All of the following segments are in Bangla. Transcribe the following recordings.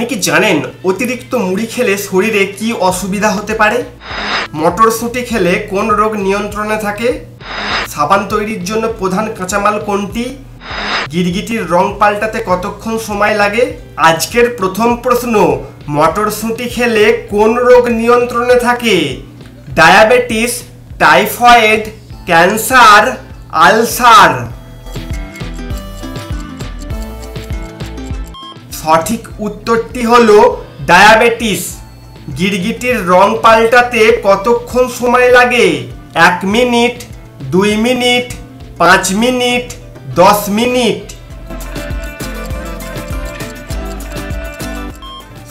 আপনি কি জানেন অতিরিক্ত মুড়ি খেলে শরীরে কি অসুবিধা হতে পারে? মটরশুঁটি খেলে কোন রোগ নিয়ন্ত্রণে থাকে? সাবান তৈরির জন্য প্রধান কাঁচামাল কোনটি? গিরগিটির রং পাল্টাতে কতক্ষণ সময় লাগে? আজকের প্রথম প্রশ্ন, মটরশুঁটি খেলে কোন রোগ নিয়ন্ত্রণে থাকে? Diabetes, typhoid, cancer, ulcer? সঠিক উত্তরটি হলো ডায়াবেটিস। গিরগিটির রং পাল্টাতে কতক্ষণ সময় লাগে? 1 মিনিট, 2 মিনিট, 5 মিনিট, 10 মিনিট?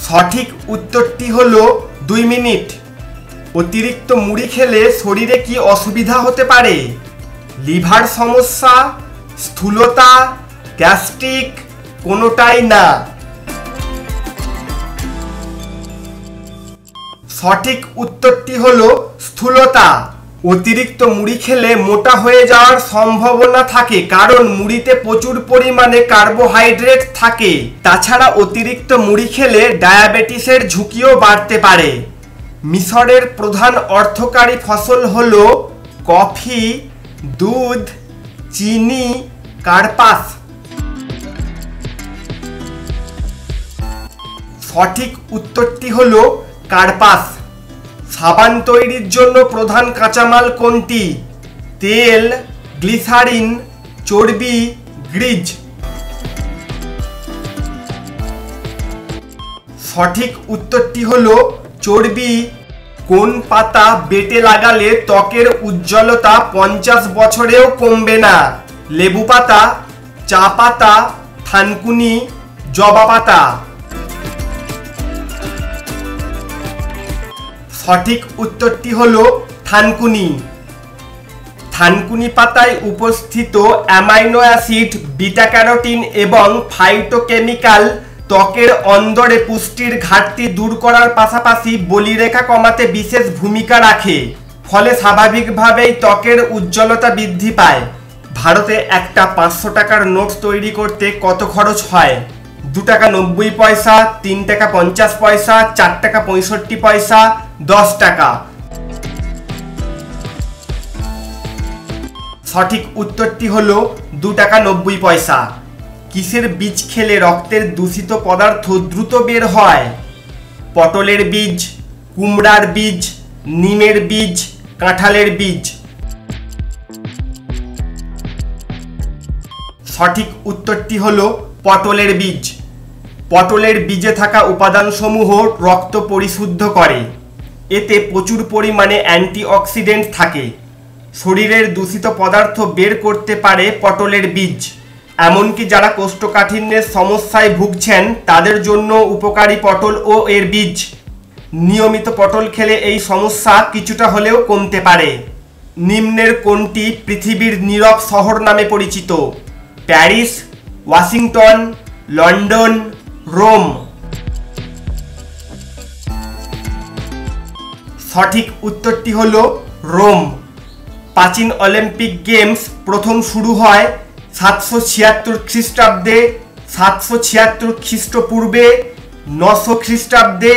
সঠিক উত্তরটি হলো 2 মিনিট। অতিরিক্ত মুড়ি খেলে শরীরে কি অসুবিধা হতে পারে? লিভার সমস্যা, স্থূলতা, গ্যাস্ট্রিক, কোনোটাই না। সঠিক উত্তরটি হলো স্থূলতা। অতিরিক্ত মুড়ি খেলে মোটা হয়ে যাওয়ার সম্ভাবনা থাকে, কারণ মুড়িতে প্রচুর পরিমাণে কার্বোহাইড্রেট থাকে। তাছাড়া অতিরিক্ত মুড়ি খেলে ডায়াবেটিসের ঝুঁকিও বাড়তে পারে। মিশরের প্রধান অর্থকারী ফসল হলো কফি, দুধ, চিনি, কার্পাস। সঠিক উত্তরটি হলো কার্পাস। সাবান তৈরির জন্য প্রধান কাঁচামাল কোনটি? তেল, গ্লিসারিন, চর্বি, গ্রিজ? সঠিক উত্তরটি হলো চর্বি। কোন পাতা বেটে লাগালে ত্বকের উজ্জ্বলতা 50 বছরেও কমবে না? লেবু পাতা, চা পাতা, থানকুনি, জবা পাতা? সঠিক উত্তরটি হলো থানকুনি। থানকুনি পাতায় উপস্থিত অ্যামাইনো অ্যাসিড, বিটা ক্যারোটিন এবং ফাইটোকেমিক্যাল ত্বকের অন্দরে পুষ্টির ঘাটতি দূর করার পাশাপাশি বলিরেখা কমাতে বিশেষ ভূমিকা রাখে। ফলে স্বাভাবিকভাবেই ত্বকের উজ্জ্বলতা বৃদ্ধি পায়। ভারতে একটা 500 টাকার নোট তৈরি করতে কত খরচ হয়? 2 টাকা 90 পয়সা, 3 টাকা 50 পয়সা, 4 টাকা 65 পয়সা, 10 টাকা? সঠিক উত্তরটি হলো 2 টাকা 90 পয়সা। কিসের বীজ খেলে রক্তের দূষিত পদার্থ দ্রুত বের হয়? পটলের বীজ, কুমড়ার বীজ, নিমের বীজ, কাঁঠালের বীজ? সঠিক উত্তরটি হলো পটলের বীজ। পটলের বীজে থাকা উপাদানসমূহ রক্ত পরিশুদ্ধ করে। এতে প্রচুর পরিমাণে অ্যান্টিঅক্সিডেন্ট থাকে। শরীরের দূষিত পদার্থ বের করতে পারে পটলের বীজ। এমনকি যারা কোষ্ঠকাঠিন্যের সমস্যায় ভুগছেন তাদের জন্য উপকারী পটল ও এর বীজ। নিয়মিত পটল খেলে এই সমস্যা কিছুটা হলেও কমতে পারে। নিম্নের কোনটি পৃথিবীর নীরব শহর নামে পরিচিত? Paris, Washington, London, Rome? সঠিক উত্তরটি হলো রোম। প্রাচীন অলিম্পিক গেমস প্রথম শুরু হয় 776 খ্রিস্টাব্দে, 776 খ্রিস্টপূর্বে, 900 খ্রিস্টাব্দে,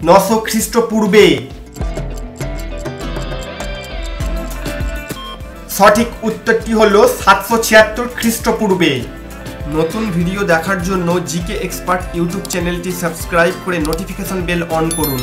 900 খ্রিস্টপূর্বে? সঠিক উত্তরটি হলো 776 খ্রিস্টপূর্বে। নতুন ভিডিও দেখার জন্য জিকে এক্সপার্ট ইউটিউব চ্যানেলটি সাবস্ক্রাইব করে নোটিফিকেশন বেল অন করুন।